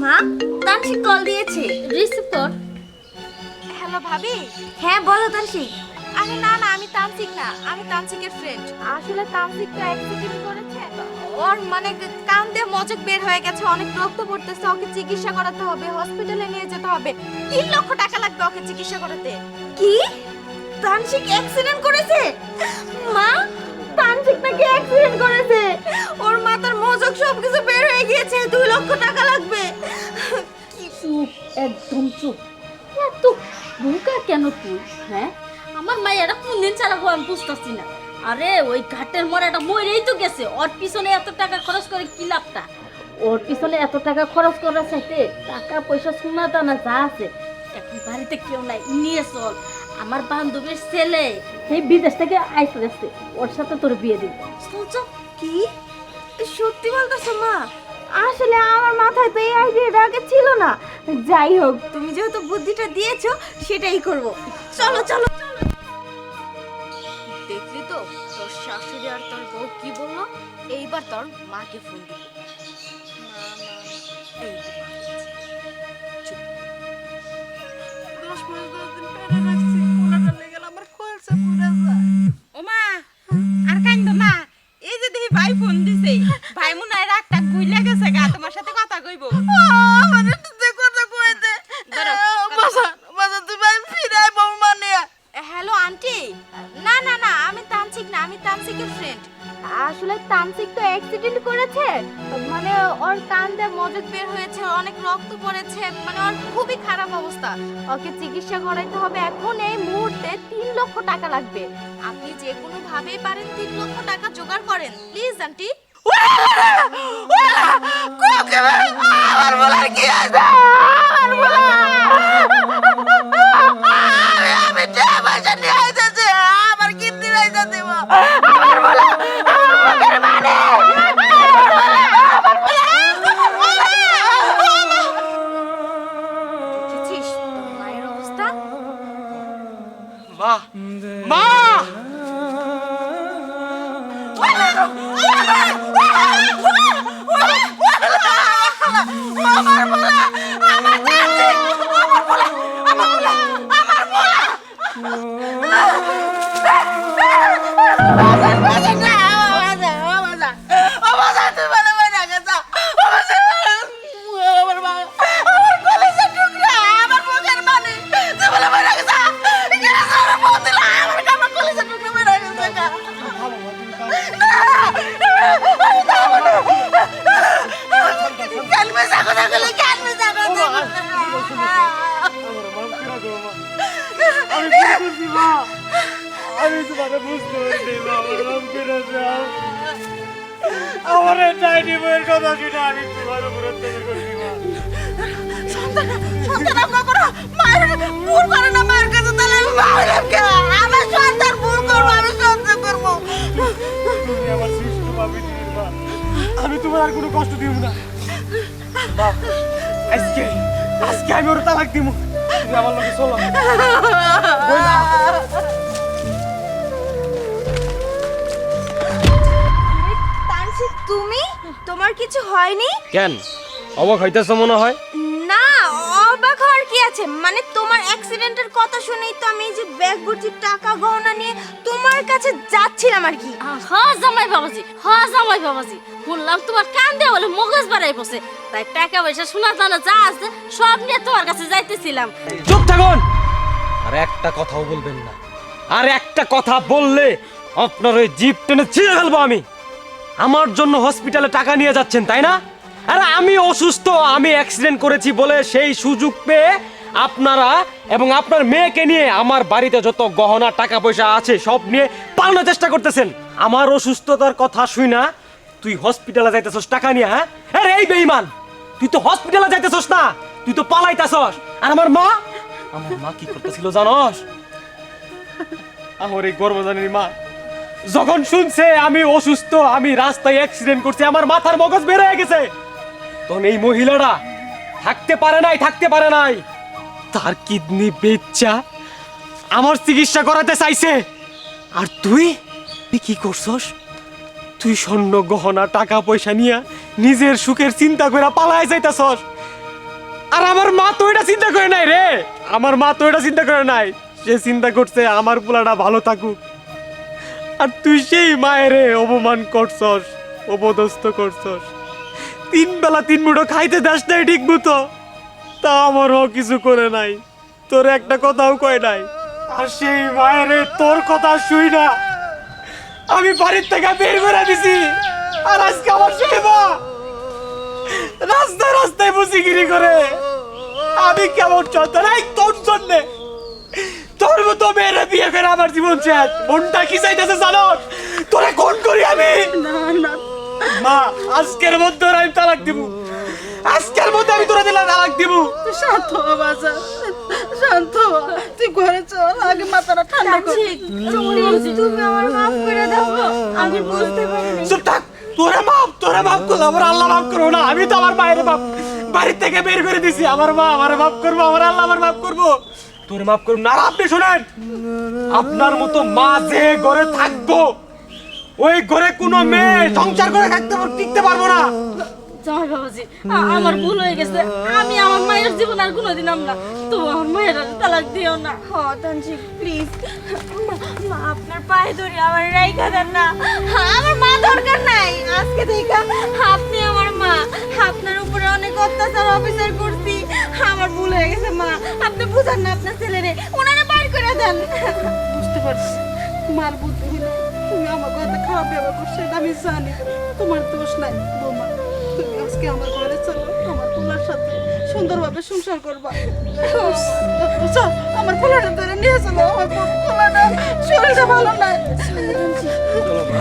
মা, তানসিক কল দিয়েছে, রিসিভ কর। হ্যালো ভাবি। হ্যাঁ বলো তানসিক। আরে না না, আমি তানসিক না, আমি তানসিকের ফ্রেন্ড। আসলে তানসিক তো অ্যাক্সিডেন্ট করেছে, ওর মানে কান দিয়ে মজক বের হয়ে গেছে, অনেক রক্ত পড়তেছে, ওকে চিকিৎসা করাতে হবে, হসপিটালে নিয়ে যেতে হবে। 3 লক্ষ টাকা লাগবে ওকে চিকিৎসা করাতে। কি? তানসিক অ্যাক্সিডেন্ট করেছে? মা, তানসিক নাকি অ্যাক্সিডেন্ট করেছে? ওর মাথার মজক সবকিছু বের হয়ে গিয়েছে, 2 লক্ষ টাকা লাগবে। চুপ, একদম চুপ। এত বোকা কেন তুই? হ্যাঁ, আমার মায়েরা কোনদিন চালাবো আমি বুঝতেছি না। আরে ওই ঘাটের মরাটা মরেই তো গেছে, ওর পিছনে এত টাকা খরচ করে কি লাভটা? ওর পিছনে এত টাকা খরচ করার চাইতে টাকা পয়সা সোনা দানা যা আছে এখন বাড়িতে কেউ নাই, নিয়ে চল। আমার বান্ধবীর ছেলে সেই বিদেশ থেকে আইসে যাচ্ছে, ওর সাথে তোর বিয়ে দিন। চল চল। কি সত্যি বলতেছো মা? আসলে আমার মাথায় তো এই আইডিয়াটা আগে ছিল না। যাই হোক, তুমি যেহেতু বুদ্ধিটা দিয়েছো সেটাই করব। চলো চলো চলো। দেখলি তো তোর শাশুড়ি আর তোর বউ কি বললো? এইবার তোর মাকে ফোন দিব। এই তো মা বলছে। চুপ। 10-15 দিন পেরে রাখছি, কোলাটা লেগে গেল, আমার খোলসা পুরা যায়। ওমা, আর কাইন্দো না। এই যে দেখি ভাই ফোন দিছে, ভাই মনে হয় রাগটা গুইলা গেছে গা, তোমার সাথে কথা কইবো। আমাদের তো কথা কইতে। বাসা বাসা তুই ভাই ফিরাই বউ মানে। Hello aunty. না না না, আমি তানসিক না, আমি তানসিকের ফ্রেন্ড। আসলে তানসিক তো অ্যাক্সিডেন্ট করেছে, মানে ওর কান দিয়ে মজক বের হয়েছে, অনেক রক্ত পড়েছে, মানে ওর খুবই খারাপ অবস্থা, ওকে চিকিৎসা করাইতে হবে। এখন এই মুহূর্তে 3 লক্ষ টাকা লাগবে। আপনি যে কোনো ভাবেই পারেন 3 লক্ষ টাকা জোগাড় করেন প্লিজ আন্টি। আমার বলার কি আছে? আমার বলা আমি টাকা পয়সা নিয়ে আইতেছি, আমার কিডনি পয়সা দিব। আমার বলা আমার মানে দেখেছিস তোর মায়ের অবস্থা? মা মা আমি তোমাকে বুঝতে পারছি মা, আমার নাম কেটে যাও। আমার ডাইনি বইয়ের কথা শুনে আমি তোমার উপর অত্যাচার করছি মা। সন্তান আমরা করো মায়ের ভুল করে না, মায়ের কাছে তাহলে আমার সন্তান ভুল করবো, আমি সন্তান করবো। তুমি আমার সৃষ্ট ভাবি মা, আমি তোমার আর কোনো কষ্ট দিব না মা। আজকে আজকে আমি ওর তালাক দিব, তুমি আমার লগে চলো। তানসিক, তুমি? তোমার কিছু হয়নি? কেন অবাক হইতেছ মনে হয়? না, অবাক হওয়ার কি আছে, মানে তোমার অ্যাক্সিডেন্টের কথা শুনেই তো আমি এই যে ব্যাগ ভর্তি টাকা গহনা নিয়ে তোমার কাছে যাচ্ছিলাম আর কি। হ্যাঁ জামাই বাবাজি, হ্যাঁ জামাই বাবাজি, শুনলাম তোমার কান দিয়ে বলে মগজ বাড়াই বসে, তাই টাকা পয়সা সোনা দানা যা আছে সব নিয়ে তোমার কাছে যাইতেছিলাম। চুপ থাকুন, আর একটা কথাও বলবেন না। আর একটা কথা বললে আপনার ওই জিপ টেনে ছিঁড়ে ফেলবো আমি। আমার জন্য হসপিটালে টাকা নিয়ে যাচ্ছেন তাই না? আরে আমি অসুস্থ, আমি অ্যাক্সিডেন্ট করেছি বলে সেই সুযোগ পেয়ে আপনারা এবং আপনার মেয়েকে নিয়ে আমার বাড়িতে যত গহনা টাকা পয়সা আছে সব নিয়ে পালানোর চেষ্টা করতেছেন। আমার অসুস্থতার কথা শুই না তুই হসপিটালে যাইতেছস টাকা নিয়ে? হ্যাঁ, আরে এই বেঈমান, তুই তো হসপিটালে যাইতেছস না, তুই তো পালাইতেছস। আর আমার মা কি করতেছিল জানোস? আমার এই গর্ভধারিণী মা যখন শুনছে আমি অসুস্থ, আমি রাস্তায় অ্যাক্সিডেন্ট করছি, আমার মাথার মগজ বের হয়ে গেছে, তখন এই মহিলাটা থাকতে পারে নাই, তার কিডনি বেচা আমার চিকিৎসা করাতে চাইছে। আর তুই কি করছস? তুই স্বর্ণ গহনা টাকা পয়সা নিয়ে নিজের সুখের চিন্তা করে পালায় যাইতাছস। আর আমার মা তো এটা চিন্তা করে নাই রে, আমার মা তো এটা চিন্তা করে নাই। সে চিন্তা করছে আমার পোলাটা ভালো থাকুক। আর তুই সেই মায়েরে অপমান করছস, অপদস্থ করছস। 3 বেলা 3 মুঠো খাইতে দাস নাই ঠিক মতো, তা আমারও কিছু করে নাই, তোর একটা কথাও কয় নাই। আর সেই মায়েরে তোর কথা শুই না আমি বাড়ির থেকে বের করে দিছি। আর আজকে আমার সেই মা রাস্তায় রাস্তায় বসিগিরি করে। আমি কেমন চলতে নাই তোর জন্যে, তোর মতো মেয়েরা বিয়ে করে আমার জীবন শেষ। মনটা কি চাইতেছে জানো? তোরে কোন করি আমি? না না মা, আজকের মধ্যে আমি তালাক দিব, আজকের মধ্যে আমি তোরা দিলে তালাক দিব। তুই শান্ত হ বাজা, শান্ত হ। তুই ঘরে চল, আগে মাথাটা ঠান্ডা কর। তানসিক, তুমি আমার মাফ করে দাও, আমি বুঝতে পারিনি। চুপ থাক, তোরা মাফ করো, আমার আল্লাহ মাফ করো না। আমি তো আমার মায়ের বাপ বাড়ির থেকে বের করে দিছি, আমার মা আমার মাফ করবো, আমার আল্লাহ আমার মাফ করবো, তোর মাফ করবো না। আর আপনি শোনেন, আপনার মতো মা যে ঘরে থাকবো ওই ঘরে কোনো মেয়ে সংসার করে টিকতে পারবো না। জামাই বাবাজি, আমার ভুল হয়ে গেছে। আমি আমার মায়ের জীবন আর কোনোদিন না। তো আমার মায়ের আর তালাক দিও না। তানসিক প্লিজ, মা আপনার পায়ে ধরে আমার রাইখা দেন না। আমার মা দরকার নাই, আজকে থেকে আপনি আমার মা। আপনার উপরে অনেক অত্যাচার অবিচার করছি, আমার ভুল হয়ে গেছে মা। আপনি বুঝান না আপনার ছেলেরে, ওনারা বাইর করে দেন। বুঝতে পারছি মার বুদ্ধি হলো, তুমি আমার কথা খারাপ ব্যবহার করছো, এটা আমি জানি। তোমার দোষ নাই বৌমা। তুমি আজকে আমার ঘরে চলো, আমার পোলার সাথে সুন্দরভাবে সংসার করবা। চল, আমার পোলাটা ধরে নিয়ে চলো। আমার পোলাটা শরীরটা ভালো নাই। চলো মা।